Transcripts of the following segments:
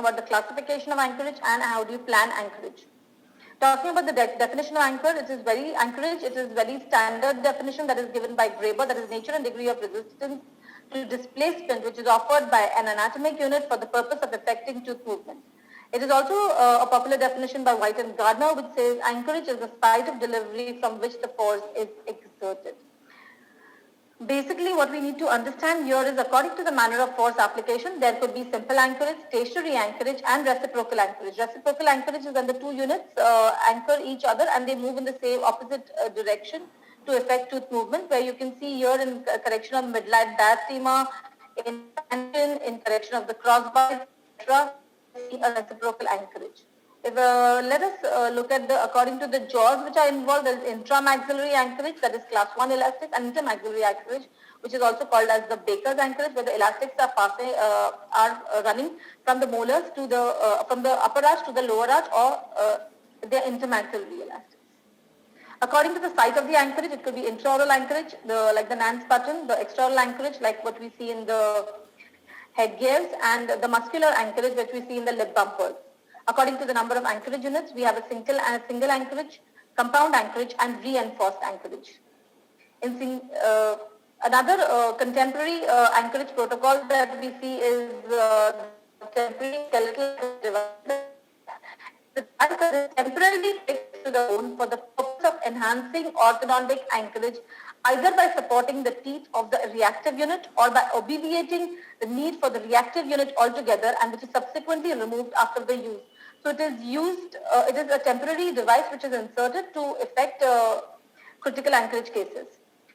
about the classification of anchorage and how do you plan anchorage. Talking about the definition of anchor, it is very standard definition that is given by Graeber, that is nature and degree of resistance to displacement, which is offered by an anatomic unit for the purpose of effecting tooth movement. It is also a popular definition by White and Gardner, which says anchorage is the site of delivery from which the force is exerted. Basically, what we need to understand here is according to the manner of force application, there could be simple anchorage, stationary anchorage and reciprocal anchorage. Reciprocal anchorage is when the two units anchor each other and they move in the same opposite direction to effect tooth movement, where you can see here in correction of midline diastema, in correction of the crossbite, etc., a reciprocal anchorage. If, let us look at according to the jaws which are involved, there is intramaxillary anchorage, that is class 1 elastic, and intermaxillary anchorage, which is also called as the Baker's anchorage, where the elastics are running from the molars to from the upper arch to the lower arch, or they are intermaxillary elastics. According to the site of the anchorage, it could be intraoral anchorage, like the Nance button, the extraoral anchorage, like what we see in the headgears, and the muscular anchorage, which we see in the lip bumpers. According to the number of anchorage units, we have a single anchorage, compound anchorage, and reinforced anchorage. Another contemporary anchorage protocol that we see is temporary skeletal device. The device is temporarily fixed to the bone for the purpose of enhancing orthodontic anchorage, either by supporting the teeth of the reactive unit or by obviating the need for the reactive unit altogether, and which is subsequently removed after the use. So it is used, it is a temporary device which is inserted to effect critical anchorage cases.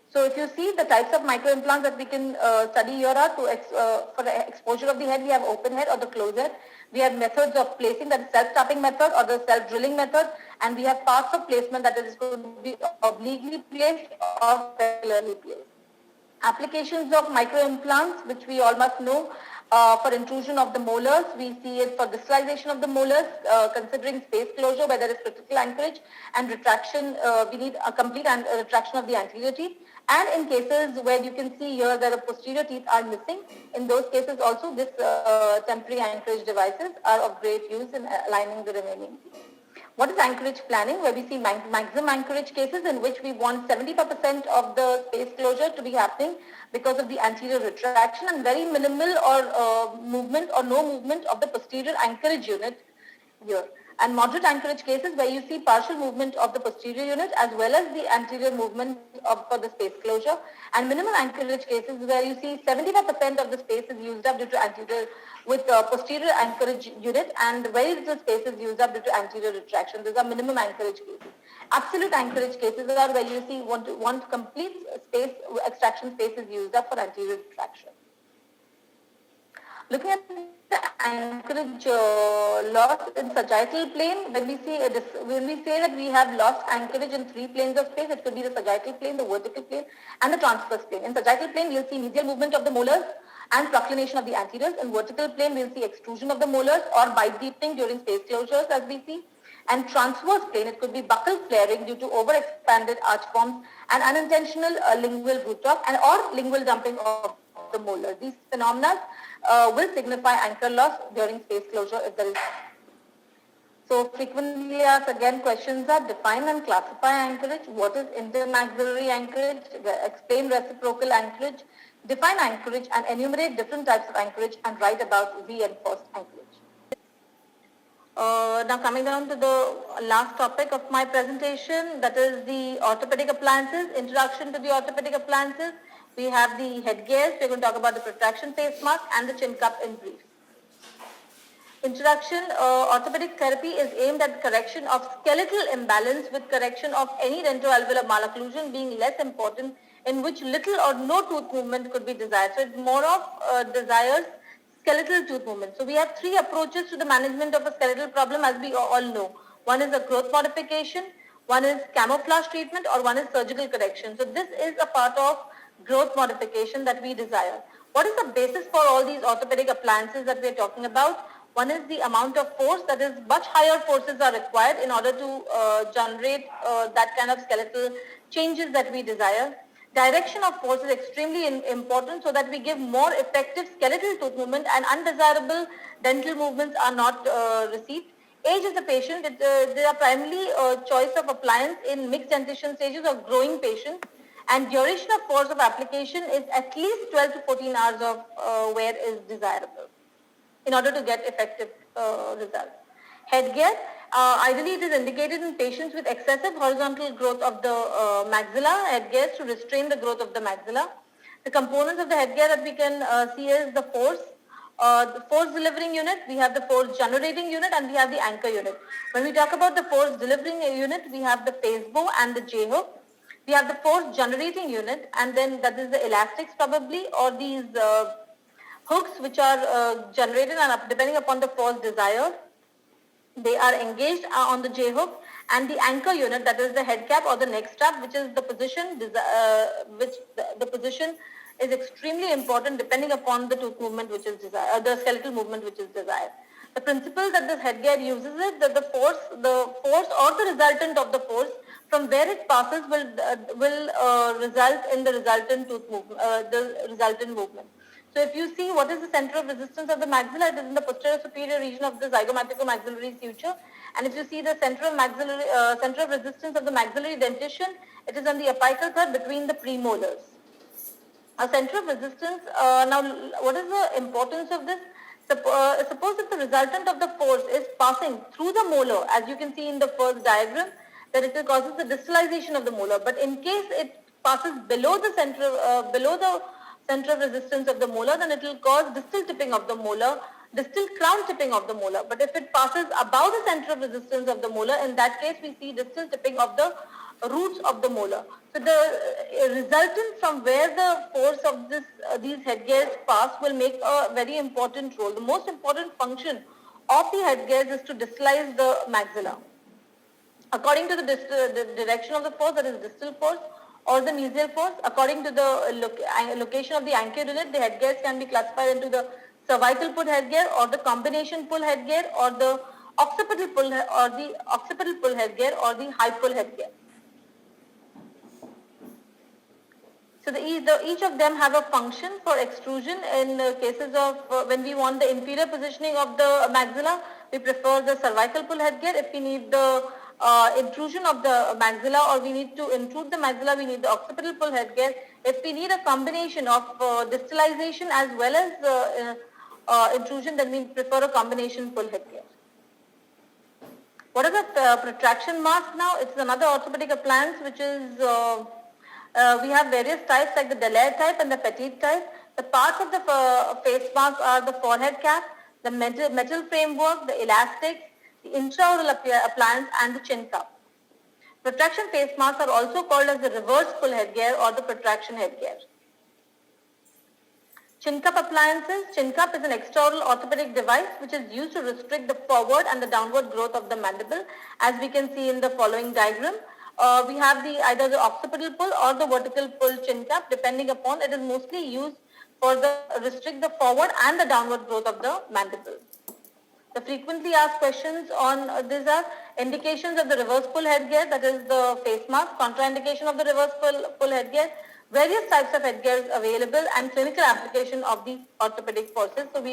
So if you see the types of microimplants that we can study here are for the exposure of the head, we have open head or the closed head. We have methods of placing, that is self-tapping method or the self-drilling method, and we have paths of placement, that is going to be obliquely placed or parallelly placed. Applications of microimplants, which we all must know, for intrusion of the molars, we see it for crystallization of the molars, considering space closure where there is critical anchorage, and retraction, we need a complete retraction of the anterior teeth. And in cases where you can see here that the posterior teeth are missing, in those cases also this temporary anchorage devices are of great use in aligning the remaining teeth. What is anchorage planning? Where we see maximum anchorage cases in which we want 75% of the space closure to be happening because of the anterior retraction, and very minimal or movement or no movement of the posterior anchorage unit here. And moderate anchorage cases where you see partial movement of the posterior unit as well as the anterior movement for the space closure, and minimum anchorage cases where you see 75% of the space is used up due to anterior with posterior anchorage unit, and very little space is used up due to anterior retraction. These are minimum anchorage cases. Absolute anchorage cases are where you see want complete space, extraction space is used up for anterior retraction. Looking at the anchorage loss in sagittal plane, when we say that we have lost anchorage in 3 planes of space, it could be the sagittal plane, the vertical plane, and the transverse plane. In sagittal plane, we'll see medial movement of the molars and proclination of the anteriors. In vertical plane, we'll see extrusion of the molars or bite deepening during space closures, as we see. And transverse plane, it could be buccal flaring due to overexpanded arch forms and unintentional lingual root drop and or lingual dumping of the molar. These phenomena will signify anchor loss during space closure if there is. So frequently asked again questions are: define and classify anchorage. What is intermaxillary anchorage? Explain reciprocal anchorage. Define anchorage and enumerate different types of anchorage, and write about reinforced anchorage. Now coming down to the last topic of my presentation, that is the orthopedic appliances. Introduction to the orthopedic appliances. We have the headgears. We're going to talk about the protraction face mask and the chin cup in brief. Introduction, orthopedic therapy is aimed at correction of skeletal imbalance with correction of any dentoalveolar malocclusion being less important, in which little or no tooth movement could be desired. So it's more of desires skeletal tooth movement. So we have 3 approaches to the management of a skeletal problem, as we all know. One is a growth modification, one is camouflage treatment, or one is surgical correction. So this is a part of growth modification that we desire. What is the basis for all these orthopedic appliances that we are talking about? One is the amount of force, that is much higher forces are required in order to generate that kind of skeletal changes that we desire. direction of force is extremely important so that we give more effective skeletal tooth movement and undesirable dental movements are not received. Age of the patient, they are primarily choice of appliance in mixed dentition stages or growing patients, and duration of force of application is at least 12 to 14 hours of wear is desirable in order to get effective results. Headgear, ideally it is indicated in patients with excessive horizontal growth of the maxilla, headgears to restrain the growth of the maxilla. The components of the headgear that we can see is the force delivering unit, we have the force generating unit, and we have the anchor unit. When we talk about the force delivering unit, we have the face bow and the J-hook. We have the force generating unit, and then that is the elastics probably, or these hooks which are generated and depending upon the force desired. They are engaged on the J-hook, and the anchor unit, that is the head cap or the neck strap, which is the position, which the position is extremely important depending upon the tooth movement which is desired, the skeletal movement which is desired. The principle that this headgear uses is that the force or the resultant of the force from where it passes will result in the resultant tooth movement, the resultant movement. So if you see what is the center of resistance of the maxilla, it is in the posterior superior region of the zygomaticromaxillary suture. And if you see the center of resistance of the maxillary dentition, it is on the apical third between the premolars. A center of resistance, now what is the importance of this? Suppose that the resultant of the force is passing through the molar, as you can see in the first diagram, that it causes the distalization of the molar. But in case it passes below the center of resistance of the molar, then it will cause distal tipping of the molar, distal crown tipping of the molar. But if it passes above the center of resistance of the molar, in that case we see distal tipping of the roots of the molar. So the resultant from where the force of these headgears pass will make a very important role. The most important function of the headgears is to distalize the maxilla. According to the direction of the force, that is distal force, or the mesial force, according to the location of the anchor unit, the headgears can be classified into the cervical pull headgear or the combination pull headgear or the occipital pull headgear or the high pull headgear. So each of them have a function for extrusion. In cases of when we want the inferior positioning of the maxilla, we prefer the cervical pull headgear. If we need the intrusion of the maxilla or we need to intrude the maxilla, we need the occipital pull headgear. If we need a combination of distalization as well as intrusion, then we prefer a combination pull headgear. What is the protraction mask now? It's another orthopedic appliance which is, we have various types like the Dallaire type and the Petit type. The parts of the face mask are the forehead cap, the metal framework, the elastics, the intraoral appliance, and the chin cup. Protraction face masks are also called as the reverse pull headgear or the protraction headgear. Chin cup appliances. Chin cup is an extraoral orthopedic device which is used to restrict the forward and the downward growth of the mandible, as we can see in the following diagram. We have either the occipital pull or the vertical pull chin cap, depending upon. It is mostly used for restrict the forward and the downward growth of the mandible. The frequently asked questions on these are indications of the reverse pull headgear, that is the face mask, contraindication of the reverse pull headgear, various types of headgears available, and clinical application of the orthopedic forces. So we